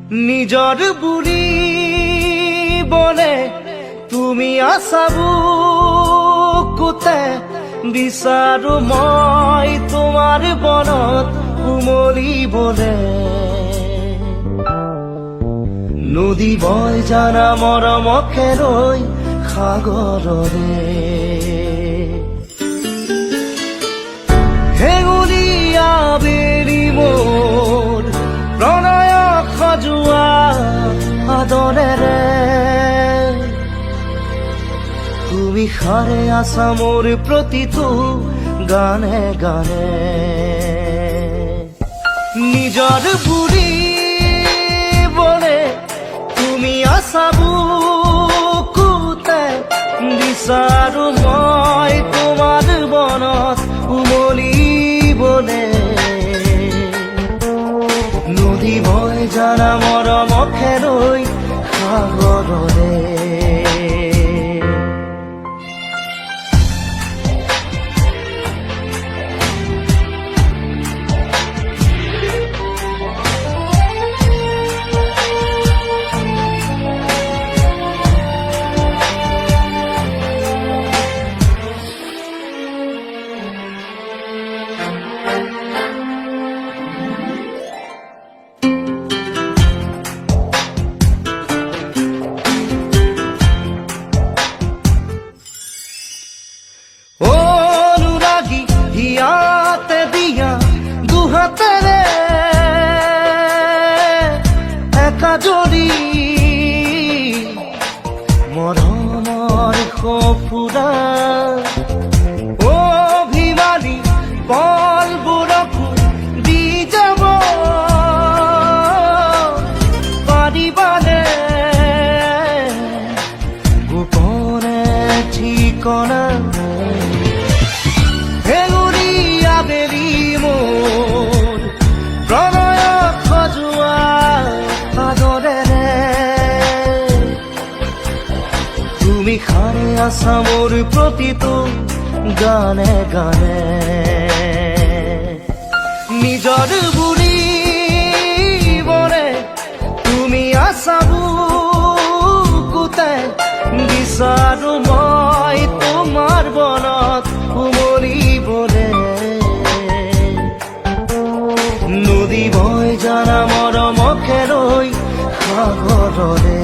নিজৰ বুলি বলে তুমি আছা বুকুতে বিচাৰো মই তোমাৰ বনত উমলিবলে নদী বয় জানা মৰমকে ৰৈ সাগৰৰে হেঙুলীয়া বেলি মোৰ প্ৰণয়ক সজোৱা আদৰেৰে তুমি সাৰে আছা মোৰ প্ৰতিটো গানে গানে নিজৰ বুলি বলে তুমি আছা বুকুতে বিচাৰো মই তোমাৰ বনত উমলিবলে নদী বয় জানা মৰমকে ৰৈ সাগৰৰে অনুরাগী হিয়াতে দিয়া দুহাতেরে একা জড়ি মৰমৰ সফুৰা অভিমানী পলবোৰকো দি যাব পাৰিবানে গোপনে ঠিকনা হেঙুলীয়া বেলি মোৰ প্ৰণয়ক সজোৱা আদৰেৰে তুমি সাৰে আছা মোৰ প্ৰতিটো গানে গানে নিজৰ বুলি বলে তুমি আছা বুকুতে বিচাৰো মই তোমাৰ বনত উমলিবলে নদী বয় জানা মৰমকে ৰৈ সাগৰৰে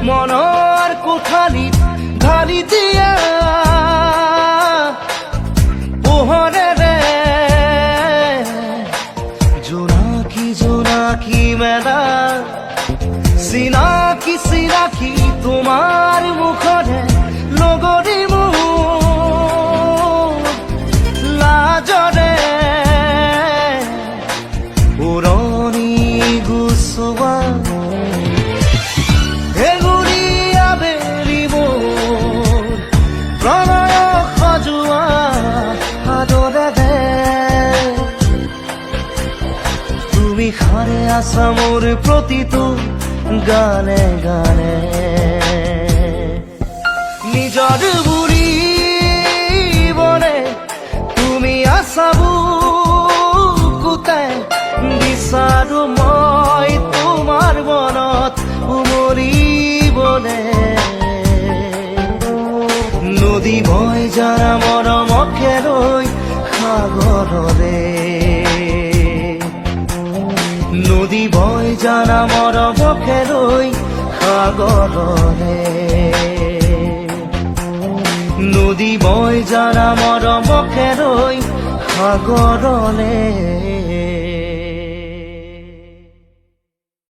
মনৰ কোঠালিত ঢালি দিয়া পোহৰেৰে জোনাকী জোনাকী মেলা চিনাকি চিনাকি তোমাৰ মুখৰে লগৰী মোৰ লাজৰে উৰণি গুচোৱা তুমি সাৰে আছা মোৰ প্ৰতিটো গানে গানে নিজৰ বুলি বলে তুমি আছা বুকুতে বিচাৰো মই তোমাৰ বনত উমলিবলে নদী বয় জানা মৰমকে ৰৈ সাগৰৰে নদী বয় জানা মৰমকে ৰৈ সাগৰৰে নদী বয় জানা মৰমকে ৰৈ সাগৰলে